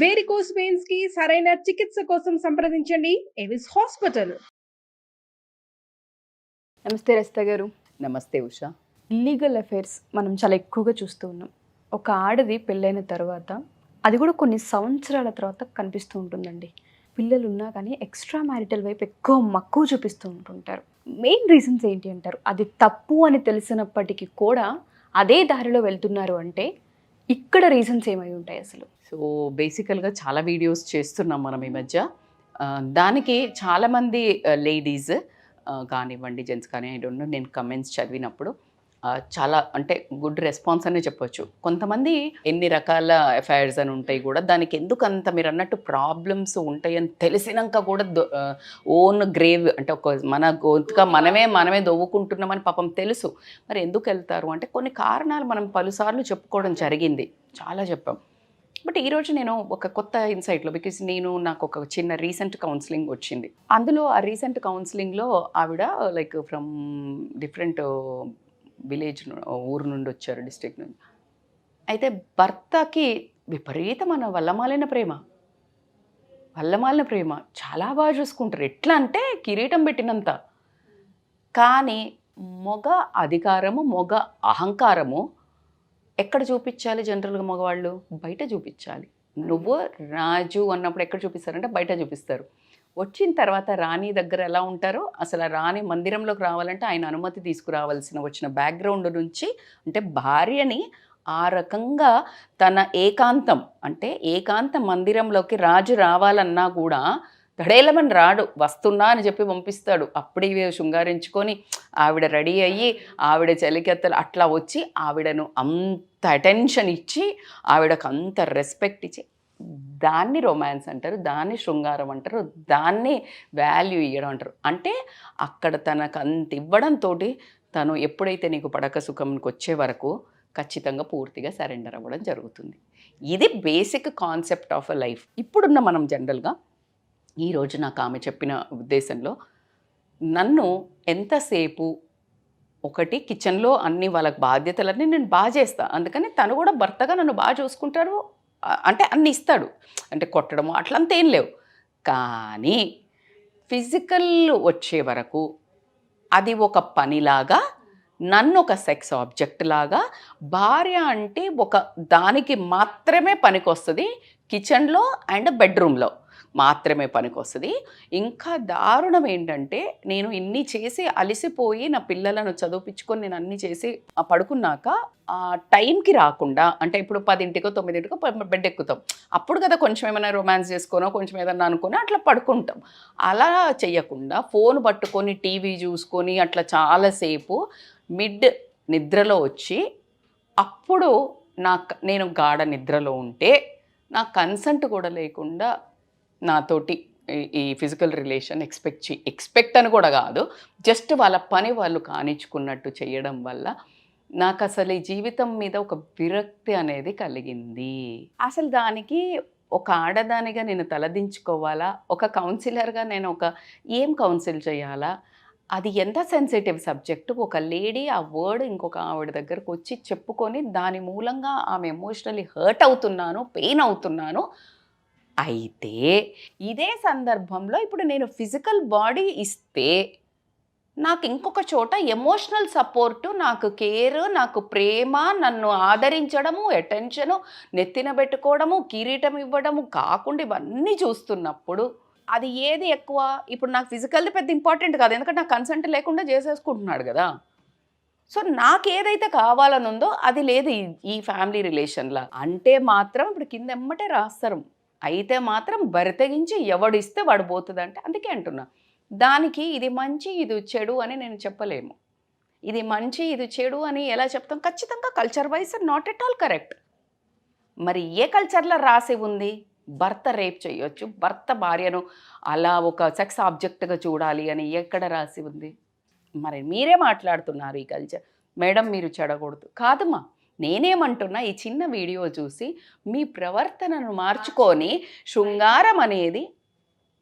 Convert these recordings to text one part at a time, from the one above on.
Varicose veins కి సరైన చికిత్స కోసం సంప్రదించండి ఎవిస్ హాస్పిటల్. నమస్తే రజిత గారు. నమస్తే ఉషా. ఇల్లీగల్ అఫైర్స్ మనం చాలా ఎక్కువగా చూస్తూ ఉన్నాం. ఒక ఆడది పెళ్ళైన తర్వాత అది కూడా కొన్ని సంవత్సరాల తర్వాత కనిపిస్తూ ఉంటుందండి. పిల్లలు ఉన్నా కానీ ఎక్స్ట్రా మ్యారిటల్ వైపు ఎక్కువ మక్కువ చూపిస్తూ ఉంటుంటారు. మెయిన్ రీజన్స్ ఏంటి అంటారు? అది తప్పు అని తెలిసినప్పటికీ కూడా అదే దారిలో వెళ్తున్నారు అంటే ఇక్కడ రీజన్స్ ఏమై ఉంటాయి అసలు? సో బేసికల్గా చాలా వీడియోస్ చేస్తున్నాం మనం ఈ మధ్య. దానికి చాలామంది లేడీస్ కానివ్వండి, జెంట్స్ కానీ, ఐ డోంట్ నో, నేను కమెంట్స్ చదివినప్పుడు చాలా అంటే గుడ్ రెస్పాన్స్ అనే చెప్పొచ్చు. కొంతమంది ఎన్ని రకాల అఫైర్స్ అని ఉంటాయి కూడా, దానికి ఎందుకు అంత మీరు అన్నట్టు ప్రాబ్లమ్స్ ఉంటాయని తెలిసినాక కూడా ఓన్ గ్రేవ్ అంటే ఒక మన గొంతుగా మనమే దవ్వుకుంటున్నామని పాపం తెలుసు. మరి ఎందుకు వెళ్తారు అంటే కొన్ని కారణాలు మనం పలుసార్లు చెప్పుకోవడం జరిగింది, చాలా చెప్పాం. బట్ ఈరోజు నేను ఒక కొత్త ఇన్సైట్లో, బికాజ్ నాకు ఒక చిన్న రీసెంట్ కౌన్సిలింగ్ వచ్చింది. అందులో ఆ రీసెంట్ కౌన్సిలింగ్లో ఆవిడ లైక్ ఫ్రమ్ డిఫరెంట్ విలేజ్, ఊరు నుండి వచ్చారు, డిస్ట్రిక్ట్ నుండి. అయితే భర్తకి విపరీతమైన వల్లమాలిన ప్రేమ, చాలా బాగా చూసుకుంటారు. ఎట్లా అంటే కిరీటం పెట్టినంత. కానీ మొగ అధికారము, మొగ అహంకారము ఎక్కడ చూపించాలి? జనరల్గా మగవాళ్ళు బయట చూపించాలి. నువ్వు రాజు అన్నప్పుడు ఎక్కడ చూపిస్తారంటే బయట చూపిస్తారు. వచ్చిన తర్వాత రాణి దగ్గర ఎలా ఉంటారో, అసలు రాణి మందిరంలోకి రావాలంటే ఆయన అనుమతి తీసుకురావాల్సిన వచ్చిన బ్యాక్గ్రౌండ్ నుంచి, అంటే భార్యని ఆ రకంగా తన ఏకాంతం, అంటే ఏకాంత మందిరంలోకి రాజు రావాలన్నా కూడా దడేలమని రాడు, వస్తున్నా అని చెప్పి పంపిస్తాడు. అప్పుడే శృంగారించుకొని ఆవిడ రెడీ అయ్యి ఆవిడ చలికెత్తలు అట్లా వచ్చి ఆవిడను అంత అటెన్షన్ ఇచ్చి ఆవిడకు అంత రెస్పెక్ట్ ఇచ్చి, దాన్ని రొమాన్స్ అంటారు, దాన్ని శృంగారం అంటారు, దాన్ని వాల్యూ ఇవ్వడం అంటారు. అంటే అక్కడ తనకు అంత ఇవ్వడంతో తను ఎప్పుడైతే నీకు పడక సుఖంకి వచ్చే వరకు ఖచ్చితంగా పూర్తిగా సరెండర్ అవ్వడం జరుగుతుంది. ఇది basic concept of a life. ఇప్పుడున్న మనం జనరల్గా ఈరోజు నాకు ఆమె చెప్పిన ఉద్దేశంలో, నన్ను ఎంతసేపు ఒకటి కిచెన్లో అన్ని వాళ్ళకి బాధ్యతలన్నీ నేను బాగా చేస్తాను, అందుకని తను కూడా భర్తగా నన్ను బాగా చూసుకుంటారు, అంటే అన్ని ఇస్తాడు, అంటే కొట్టడము అట్లంతా ఏం లేవు. కానీ ఫిజికల్ వచ్చే వరకు అది ఒక పనిలాగా, నన్ను ఒక సెక్స్ ఆబ్జెక్ట్ లాగా, భార్య అంటే ఒక దానికి మాత్రమే పనికొస్తుంది, కిచెన్లో అండ్ బెడ్రూమ్లో మాత్రమే పనికొస్తుంది. ఇంకా దారుణం ఏంటంటే, నేను ఇన్ని చేసి అలసిపోయి నా పిల్లలను చదివించుకొని నేను అన్నీ చేసి పడుకున్నాక ఆ టైంకి రాకుండా, అంటే ఇప్పుడు 10ంటికో 9ంటికో బెడ్ ఎక్కుతాం, అప్పుడు కదా కొంచెం ఏమైనా రొమాన్స్ చేసుకోనో కొంచెం ఏదన్నా అనుకుని అట్లా పడుకుంటాం. అలా చేయకుండా ఫోన్ పట్టుకొని టీవీ చూసుకొని అట్లా చాలాసేపు మిడ్ నిద్రలో వచ్చి, అప్పుడు నేను గాఢ నిద్రలో ఉంటే నా కన్సెంట్ కూడా లేకుండా నాతోటి ఈ ఫిజికల్ రిలేషన్ ఎక్స్పెక్ట్ అని కూడా కాదు, జస్ట్ వాళ్ళ పని వాళ్ళు కానిచ్చుకున్నట్టు చేయడం వల్ల నాకు అసలు ఈ జీవితం మీద ఒక విరక్తి అనేది కలిగింది. అసలు దానికి ఒక ఆడదానిగా నేను తలదించుకోవాలా, ఒక కౌన్సిలర్గా నేను ఏం కౌన్సిల్ చేయాలా, అది ఎంత సెన్సిటివ్ సబ్జెక్టు. ఒక లేడీ ఆ వర్డ్ ఇంకొక ఆవిడ దగ్గరకు వచ్చి చెప్పుకొని దాని మూలంగా ఆమె ఎమోషనల్లీ హర్ట్ అవుతున్నాను, పెయిన్ అవుతున్నాను. అయితే ఇదే సందర్భంలో ఇప్పుడు నేను ఫిజికల్ బాడీ ఇస్తే నాకు ఇంకొక చోట ఎమోషనల్ సపోర్టు, నాకు కేర్, నాకు ప్రేమ, నన్ను ఆదరించడము, అటెన్షను, నెత్తిన పెట్టుకోవడము, కిరీటం ఇవ్వడము కాకుండా ఇవన్నీ చూస్తున్నప్పుడు అది ఏది ఎక్కువ? ఇప్పుడు నాకు ఫిజికల్ది పెద్ద ఇంపార్టెంట్ కాదు, ఎందుకంటే నాకు కన్సెంట్ లేకుండా చేసేసుకుంటున్నాడు కదా. సో నాకు ఏదైతే కావాలని ఉందో అది లేదు ఈ ఫ్యామిలీ రిలేషన్లో. అంటే మాత్రం ఇప్పుడు కింద ఎమ్మటే రాస్తారు, అయితే మాత్రం బరితెగించి ఎవడిస్తే వాడు పోతుందంటే. అందుకే అంటున్నా, దానికి ఇది మంచి ఇది చెడు అని నేను చెప్పలేము. ఇది మంచి ఇది చెడు అని ఎలా చెప్తాం? ఖచ్చితంగా culture wise not at all correct. మరి ఏ కల్చర్లో రాసి ఉంది? భర్త రేప్ చేయొచ్చు, భర్త భార్యను అలా ఒక సెక్స్ ఆబ్జెక్ట్గా చూడాలి అని ఎక్కడ రాసి ఉంది? మరి మీరే మాట్లాడుతున్నారు ఈ కల్చర్, మేడం మీరు చెడకూడదు కాదమ్మా. నేనేమంటున్నా, ఈ చిన్న వీడియో చూసి మీ ప్రవర్తనను మార్చుకొని శృంగారం అనేది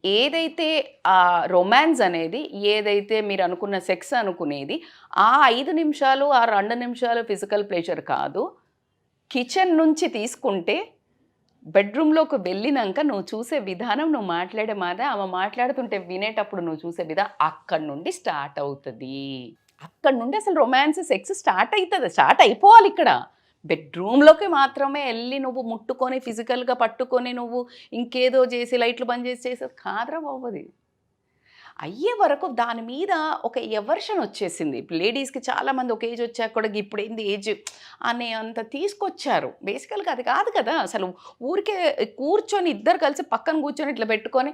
ఏదైతే ఆ రొమాన్స్ అనేది ఏదైతే మీరు అనుకున్న సెక్స్ అనుకునేది ఆ 5 నిమిషాలు ఆ 2 నిమిషాలు ఫిజికల్ ప్లెజర్ కాదు, కిచెన్ నుంచి తీసుకుంటే బెడ్రూమ్లోకి వెళ్ళినాక నువ్వు చూసే విధానం, నువ్వు మాట్లాడే మాట, ఆమె మాట్లాడుతుంటే వినేటప్పుడు నువ్వు చూసే విధానం అక్కడి నుండి స్టార్ట్ అవుతుంది. అక్కడి నుండి అసలు రొమాన్స్, సెక్స్ స్టార్ట్ అవుతుంది, స్టార్ట్ అయిపోవాలి. ఇక్కడ బెడ్రూమ్లోకి మాత్రమే వెళ్ళి నువ్వు ముట్టుకొని ఫిజికల్గా పట్టుకొని నువ్వు ఇంకేదో చేసి లైట్లు బంద్ చేసేది కాదురా బాబు. అది అయ్యే వరకు దాని మీద ఒక ఎవర్షన్ వచ్చేసింది. ఇప్పుడు లేడీస్కి చాలామంది ఒక ఏజ్ వచ్చాక కూడా ఇప్పుడు ఏంది ఏజ్ అనే అంత తీసుకొచ్చారు. బేసికల్గా అది కాదు కదా. అసలు ఊరికే కూర్చొని ఇద్దరు కలిసి పక్కన కూర్చొని ఇట్లా పెట్టుకొని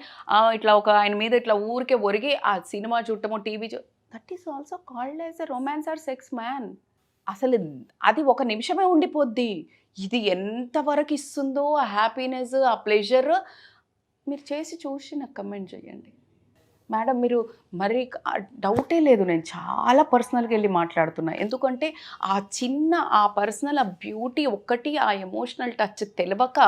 ఇట్లా ఒక ఆయన మీద ఇట్లా ఊరికే ఒరిగి ఆ సినిమా చూడటము, TV that is also called as a romance or sex man. అసలు అది ఒక నిమిషమే ఉండిపోద్ది. ఇది ఎంతవరకు ఇస్తుందో ఆ హ్యాపీనెస్, ఆ ప్లెజర్ మీరు చేసి చూసి నాకు కమెంట్ చేయండి. మేడం మీరు మరి డౌటే లేదు, నేను చాలా పర్సనల్గా వెళ్ళి మాట్లాడుతున్నా. ఎందుకంటే ఆ చిన్న ఆ పర్సనల్, ఆ బ్యూటీ ఒక్కటి, ఆ ఎమోషనల్ టచ్ తెలియక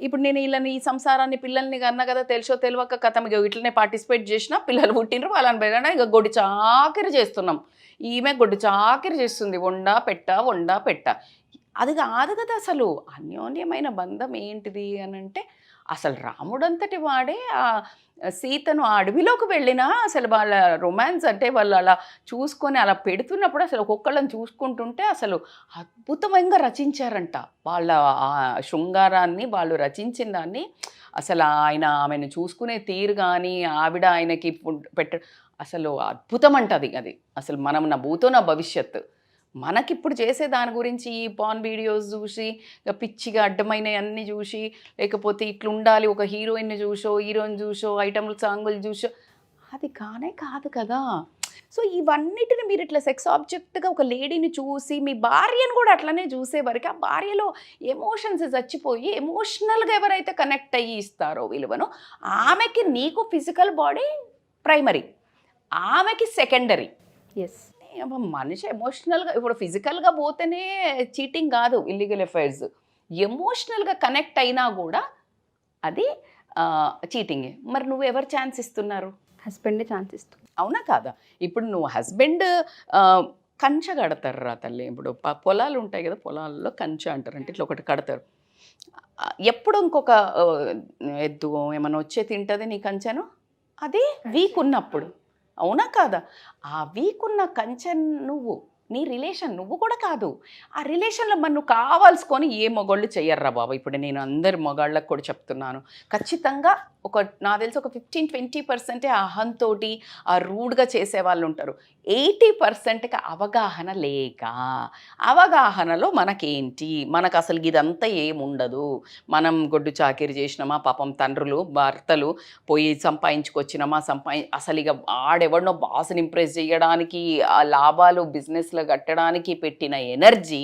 ఇప్పుడు నేను వీళ్ళని ఈ సంసారాన్ని పిల్లల్ని కన్నా కదా తెలుసో తెలియక కథ ఇట్లనే పార్టిసిపేట్ చేసిన, పిల్లలు పుట్టినరు వాళ్ళని పెరిగినా ఇక గొడ్డు చాకిరి చేస్తున్నాం. ఈమె గొడ్డు చాకిరి చేస్తుంది, వండా పెట్ట. అది కాదు కదా. అసలు అన్యోన్యమైన బంధం ఏంటిది అని అంటే అసలు రాముడంతటి వాడే ఆ సీతను ఆ అడవిలోకి వెళ్ళినా అసలు వాళ్ళ రొమాన్స్ అంటే వాళ్ళు అలా చూసుకొని అలా పెడుతున్నప్పుడు అసలు ఒక్కొక్కళ్ళని చూసుకుంటుంటే అసలు అద్భుతంగా రచించారంట. వాళ్ళ ఆ శృంగారాన్ని వాళ్ళు రచించిన దాన్ని అసలు ఆమెను చూసుకునే తీరు కానీ ఆవిడ ఆయనకి అసలు అద్భుతం అంటది. అది అసలు మనం నా భూతో నా భవిష్యత్తు. మనకిప్పుడు చేసే దాని గురించి ఈ పాన్ వీడియోస్ చూసి పిచ్చిగా అడ్డమైన అన్నీ చూసి, లేకపోతే ఇట్లుండాలి ఒక హీరోయిన్ని చూసో ఐటమ్లు సాంగులు చూసో అది కాదు కదా. సో ఇవన్నిటిని మీరు ఇట్లా సెక్స్ ఆబ్జెక్ట్గా ఒక లేడీని చూసి మీ భార్యను కూడా అట్లనే చూసే వరకు ఆ భార్యలో ఎమోషన్స్ చచ్చిపోయి ఎమోషనల్గా ఎవరైతే కనెక్ట్ అయ్యి ఇస్తారో విలువను, ఆమెకి నీకు ఫిజికల్ బాడీ ప్రైమరీ, ఆమెకి సెకండరీ. ఎస్, మనిషి ఎమోషనల్గా ఇప్పుడు ఫిజికల్గా పోతేనే చీటింగ్ కాదు, ఇల్లీగల్ అఫైర్స్. ఎమోషనల్గా కనెక్ట్ అయినా కూడా అది చీటింగే. మరి నువ్వు ఎవరు ఛాన్స్ ఇస్తున్నారు? హస్బెండే ఛాన్స్ ఇస్తుంది. అవునా కాదా? ఇప్పుడు నువ్వు హస్బెండ్ కంచె కడతారు రా తల్లి. ఇప్పుడు పొలాలు ఉంటాయి కదా, పొలాల్లో కంచె అంటారు. అంటే ఇట్లా ఒకటి కడతారు. ఎప్పుడు ఇంకొక ఎద్దు ఏమైనా వచ్చే తింటుంది నీ కంచెను, అది వీక్ ఉన్నప్పుడు. అవునా కాదా? ఆ వీక్ ఉన్న కంచె నువ్వు, నీ రిలేషన్ నువ్వు కూడా కాదు. ఆ రిలేషన్లో మరి నువ్వు కావాల్సుకొని ఏ మొగాళ్ళు చెయ్యర్రా బాబా. ఇప్పుడు నేను అందరి మొగాళ్ళకు కూడా చెప్తున్నాను, ఖచ్చితంగా నాకు తెలిసి ఒక 15-20% అహంతోటి ఆ రూడ్గా చేసేవాళ్ళు ఉంటారు. 80%కి అవగాహన లేక, అవగాహనలో మనకేంటి, మనకు అసలు ఇదంతా ఏముండదు, మనం గొడ్డు చాకిరి చేసినామా, పాపం తండ్రులు భర్తలు పోయి సంపాదించుకొచ్చినామా, అసలు ఇక ఆడెవడనో బాస్ని ఇంప్రెస్ చేయడానికి, ఆ లాభాలు బిజినెస్లో కట్టడానికి పెట్టిన ఎనర్జీ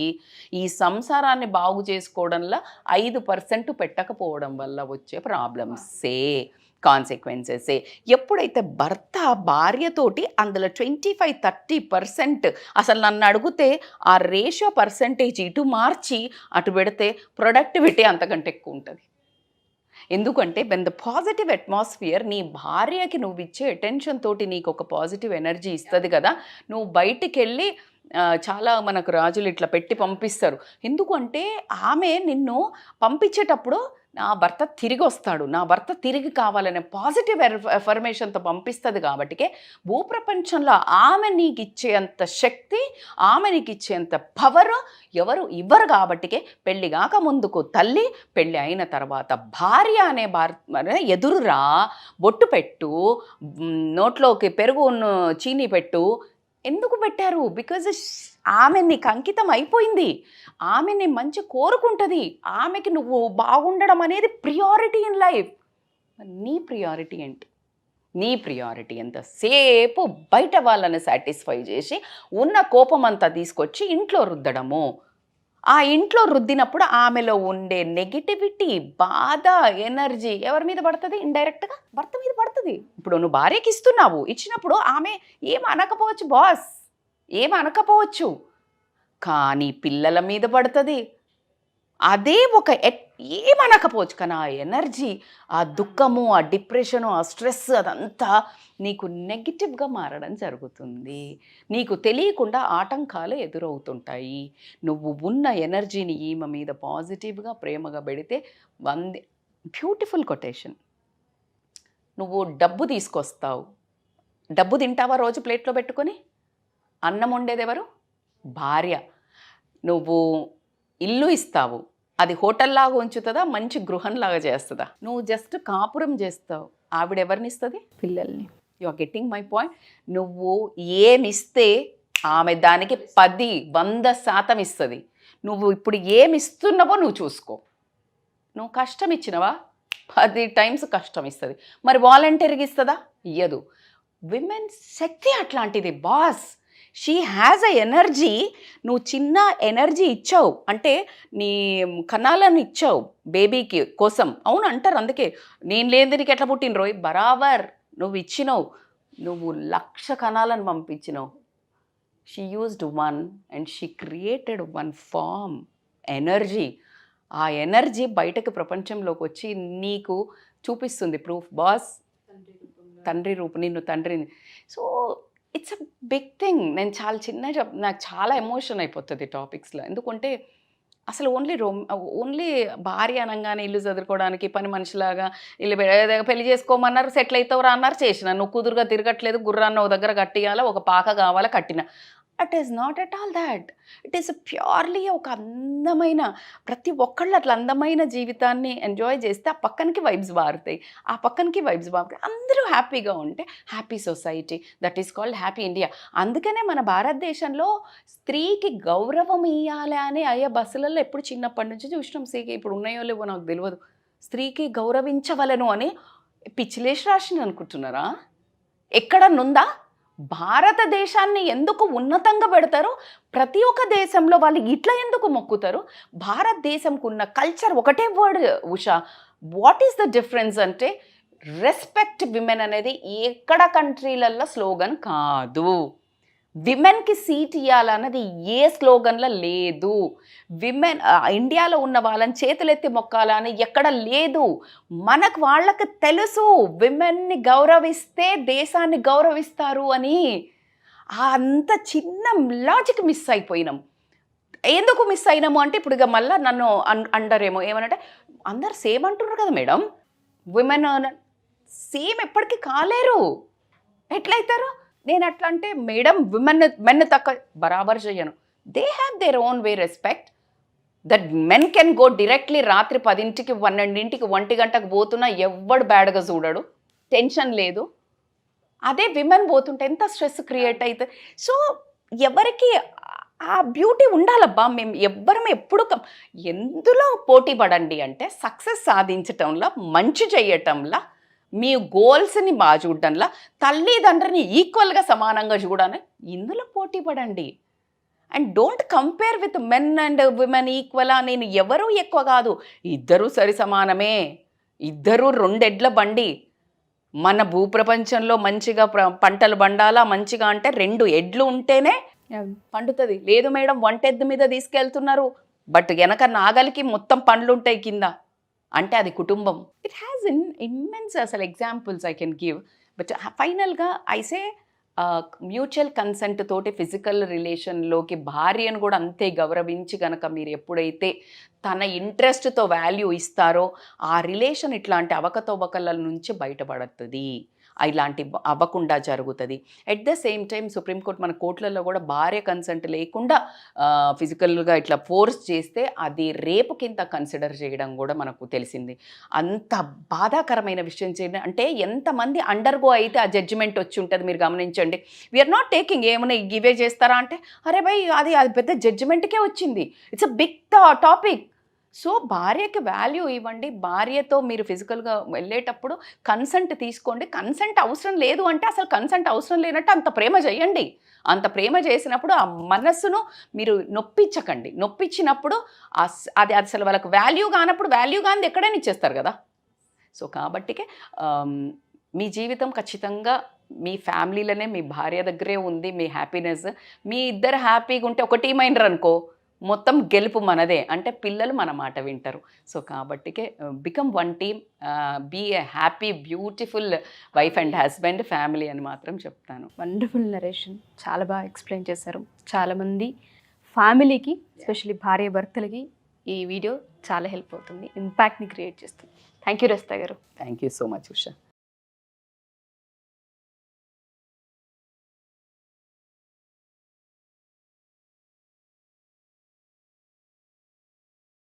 ఈ సంసారాన్ని బాగు చేసుకోవడంలో 5% పెట్టకపోవడం వల్ల వచ్చే ప్రాబ్లమ్సే, కాన్సిక్వెన్సెసే. ఎప్పుడైతే భర్త భార్యతోటి అందులో 25-30%, అసలు నన్ను అడిగితే ఆ రేషియో పర్సంటేజ్ ఇటు మార్చి అటు పెడితే ప్రొడక్టివిటీ అంతకంటే ఎక్కువ ఉంటుంది. ఎందుకంటే వెన్ ద పాజిటివ్ అట్మాస్ఫియర్, నీ భార్యకి నువ్వు ఇచ్చే అటెన్షన్ తోటి నీకు ఒక పాజిటివ్ ఎనర్జీ ఇస్తుంది కదా. నువ్వు బయటికి వెళ్ళి చాలా మనకు రాజులు ఇట్లా పెట్టి పంపిస్తారు. ఎందుకంటే ఆమె నిన్ను పంపించేటప్పుడు నా భర్త తిరిగి వస్తాడు, నా భర్త తిరిగి కావాలనే పాజిటివ్ ఎఫర్మేషన్తో పంపిస్తుంది. కాబట్టికే భూప్రపంచంలో ఆమె నీకు ఇచ్చేంత శక్తి, ఆమె నీకు ఇచ్చేంత పవర్ ఎవరు ఇవ్వరు. కాబట్టికే పెళ్ళి కాక ముందుకు తల్లి, పెళ్ళి అయిన తర్వాత భార్య అనే ఎదురురా, బొట్టు పెట్టు, నోట్లోకి పెరుగు చీనీ పెట్టు. ఎందుకు పెట్టారు? బికాజ్ ఆమె నీకు అంకితం అయిపోయింది, ఆమెని మంచి కోరుకుంటుంది, ఆమెకి నువ్వు బాగుండడం అనేది ప్రియారిటీ ఇన్ లైఫ్. నీ ప్రియారిటీ ఏంటి? నీ ప్రియారిటీ ఎంతసేపు బయట వాళ్ళని సాటిస్ఫై చేసి ఉన్న కోపం అంతా తీసుకొచ్చి ఇంట్లో రుద్దడము. ఆ ఇంట్లో రుద్దినప్పుడు ఆమెలో ఉండే నెగిటివిటీ, బాధ, ఎనర్జీ ఎవరి మీద పడుతుంది? ఇండైరెక్ట్గా భర్త మీద పడుతుంది. ఇప్పుడు నువ్వు భార్యకి ఇస్తున్నావు, ఇచ్చినప్పుడు ఆమె ఏం అనకపోవచ్చు బాస్, ఏం అనకపోవచ్చు, కానీ పిల్లల మీద పడుతుంది, అదే ఒక ఏమనకపోవచ్చు, కానీ ఆ ఎనర్జీ, ఆ దుఃఖము, ఆ డిప్రెషను, ఆ స్ట్రెస్ అదంతా నీకు నెగిటివ్గా మారడం జరుగుతుంది. నీకు తెలియకుండా ఆటంకాలు ఎదురవుతుంటాయి. నువ్వు ఉన్న ఎనర్జీని ఈమె మీద పాజిటివ్గా ప్రేమగా పెడితే బ్యూటిఫుల్ కొటేషన్. నువ్వు డబ్బు తీసుకొస్తావు, డబ్బు తింటావా రోజు ప్లేట్లో పెట్టుకొని? అన్నం వండేది ఎవరు? భార్య. నువ్వు ఇల్లు ఇస్తావు, అది హోటల్లాగా ఉంచుతుందా, మంచి గృహంలాగా చేస్తుందా? నువ్వు జస్ట్ కాపురం చేస్తావు, ఆవిడ ఎవరిని ఇస్తుంది? పిల్లల్ని. You are getting my point. నువ్వు ఏమిస్తే ఆమె దానికి 100% ఇస్తుంది. నువ్వు ఇప్పుడు ఏమి ఇస్తున్నావో నువ్వు చూసుకో. నువ్వు కష్టం ఇచ్చినవా 10 times కష్టం ఇస్తుంది. మరి వాలంటీర్గా ఇస్తుందా? ఇయ్యదు. విమెన్ శక్తి అట్లాంటిది boss. She has a energy. నువ్వు చిన్న ఎనర్జీ ఇచ్చావు అంటే నీ కణాలను ఇచ్చావు బేబీకి కోసం. అవును అంటారు, అందుకే నేను లేని నీకు ఎట్లా పుట్టిన రోయ్, బరాబర్ నువ్వు ఇచ్చినావు. నువ్వు 1,00,000 కణాలను పంపించినావు. She used 1 and she created 1 form energy. ఆ ఎనర్జీ బయటకు ప్రపంచంలోకి వచ్చి నీకు చూపిస్తుంది ప్రూఫ్. బాస్ తండ్రి రూపు, నిన్ను తండ్రిని. So it's a big thing. నేను చాలా నాకు చాలా ఎమోషన్ అయిపోతుంది టాపిక్స్లో. ఎందుకంటే అసలు ఓన్లీ భార్య అనగానే ఇల్లు చదువుకోవడానికి పని మనిషిలాగా ఇల్లు పెళ్లి చేసుకోమన్నారు, సెటిల్ అవుతావురా అన్నారు, చేసిన. నువ్వు కుదురుగా తిరగట్లేదు, గుర్రాన్ని ఒక దగ్గర కట్టియాలా, ఒక పాక కావాలా, కట్టిన. It is not at all that. It is purely ఒక అందమైన, ప్రతి ఒక్కళ్ళు అట్లా అందమైన జీవితాన్ని ఎంజాయ్ చేస్తే ఆ పక్కనకి వైబ్స్ మారుతాయి, ఆ పక్కనకి వైబ్స్ మారుతాయి. అందరూ హ్యాపీగా ఉంటే happy society. That is called happy India. అందుకనే మన భారతదేశంలో స్త్రీకి గౌరవం ఇవ్వాలి అని అయ్యే బస్సులలో ఎప్పుడు చిన్నప్పటి నుంచి చూసినాం. స్త్రీకి ఇప్పుడు ఉన్నాయో లేవో నాకు తెలియదు. స్త్రీకి గౌరవించవలను అని పిచ్చిలేసి రాసింది అనుకుంటున్నారా? ఎక్కడన్నుందా? భారతదేశాన్ని ఎందుకు ఉన్నతంగా పెడతారు? ప్రతి ఒక్క దేశంలో వాళ్ళు ఇట్లా ఎందుకు మొక్కుతారు? భారతదేశంకు ఉన్న కల్చర్ ఒకటే word Usha. What is the difference అంటే రెస్పెక్ట్ విమెన్ అనేది ఎక్కడ కంట్రీలలో స్లోగన్ కాదు. విమెన్కి సీట్ ఇవ్వాలన్నది ఏ స్లోగన్లో లేదు. విమెన్ ఇండియాలో ఉన్న వాళ్ళని చేతులెత్తి మొక్కాలని ఎక్కడ లేదు. మనకు వాళ్ళకి తెలుసు విమెన్ని గౌరవిస్తే దేశాన్ని గౌరవిస్తారు అని. అంత చిన్న లాజిక్ మిస్ అయిపోయినాం. ఎందుకు మిస్ అయినాము అంటే ఇప్పుడు ఇక మళ్ళీ నన్ను అండరేమో ఏమనంటే, అందరు సేమ్ అంటున్నారు కదా మేడం, విమెన్ సేమ్ ఎప్పటికీ కాలేరు, ఎట్లయితారు? నేను అట్లా అంటే మేడం మెన్ తక్కువ బరాబర్ చేయను. They have their own way respect. That men can go directly రాత్రి 10ంటికి 12ంటికి 1 గంటకు పోతున్నా ఎవ్వడు బ్యాడ్గా చూడడు, టెన్షన్ లేదు. అదే విమెన్ పోతుంటే ఎంత స్ట్రెస్ క్రియేట్ అవుతుంది. సో ఎవరికి ఆ బ్యూటీ ఉండాలబ్బా. మేము ఎవ్వరం ఎప్పుడు ఎందులో పోటీ పడండి అంటే సక్సెస్ సాధించటంలో, మంచి చేయటంలో, మీ గోల్స్ని బాగా చూడడంలో, తల్లిదండ్రిని ఈక్వల్గా సమానంగా చూడాలని ఇందులో పోటీ పడండి. And don't compare with men and women equally. నేను ఎవరూ ఎక్కువ కాదు, ఇద్దరూ సరి సమానమే, ఇద్దరూ 2 ఎడ్ల బండి. మన భూప్రపంచంలో మంచిగా పంటలు పండాలా మంచిగా అంటే 2 ఎడ్లు ఉంటేనే పండుతుంది. లేదు మేడం 1 ఎద్దు మీద తీసుకెళ్తున్నారు, బట్ వెనక నాగలికి మొత్తం పండ్లు ఉంటాయి కింద అంటే అది కుటుంబం. ఇట్ హ్యాస్ ఇమ్మెన్స్ అసలు examples I can give. But ఫైనల్గా ఐసే మ్యూచువల్ కన్సెంట్ తోటి ఫిజికల్ రిలేషన్లోకి భార్యను కూడా అంతే గౌరవించి కనుక మీరు ఎప్పుడైతే తన ఇంట్రెస్ట్తో వాల్యూ ఇస్తారో ఆ రిలేషన్ ఇట్లాంటి అవకతవకల నుంచి బయటపడుతుంది, ఇలాంటి అవ్వకుండా జరుగుతుంది. At the same time supreme court మన కోర్టులలో కూడా భార్య కన్సెంట్ లేకుండా ఫిజికల్గా ఇట్లా ఫోర్స్ చేస్తే అది రేపు కింద కన్సిడర్ చేయడం కూడా మనకు తెలిసింది. అంత బాధాకరమైన విషయం చేయండి అంటే ఎంతమంది అండర్గో అయితే ఆ జడ్జిమెంట్ వచ్చి ఉంటుంది మీరు గమనించండి. వీఆర్ నాట్ టేకింగ్ ఏమైనా గివే చేస్తారా అంటే అరే భయ్ అది పెద్ద జడ్జిమెంట్కే వచ్చింది. It's a big topic. So భార్యకి వాల్యూ ఇవ్వండి. భార్యతో మీరు ఫిజికల్గా వెళ్ళేటప్పుడు కన్సెంట్ తీసుకోండి. కన్సెంట్ అవసరం లేదు అంటే అసలు కన్సెంట్ అవసరం లేనట్టు అంత ప్రేమ చేయండి. అంత ప్రేమ చేసినప్పుడు ఆ మనస్సును మీరు నొప్పించకండి. నొప్పించినప్పుడు అది అసలు వాళ్ళకి వాల్యూ కానప్పుడు వాల్యూ కానిది ఎక్కడైనా ఇచ్చేస్తారు కదా. సో కాబట్టికే మీ జీవితం ఖచ్చితంగా మీ ఫ్యామిలీలోనే మీ భార్య దగ్గరే ఉంది. మీ హ్యాపీనెస్ మీ ఇద్దరు హ్యాపీగా ఉంటే ఒక టీం అయినరు అనుకో మొత్తం గెలుపు మనదే. అంటే పిల్లలు మన మాట వింటారు. సో కాబట్టికే become one team, be a happy beautiful wife and husband family అని మాత్రం చెప్తాను. వండర్ఫుల్ నరేషన్, చాలా బాగా ఎక్స్ప్లెయిన్ చేశారు. చాలామంది ఫ్యామిలీకి, ఎస్పెషల్లీ భార్య భర్తలకి ఈ వీడియో చాలా హెల్ప్ అవుతుంది, ఇంపాక్ట్ని క్రియేట్ చేస్తుంది. థ్యాంక్ యూ రజిత గారు. Thank you so much Usha.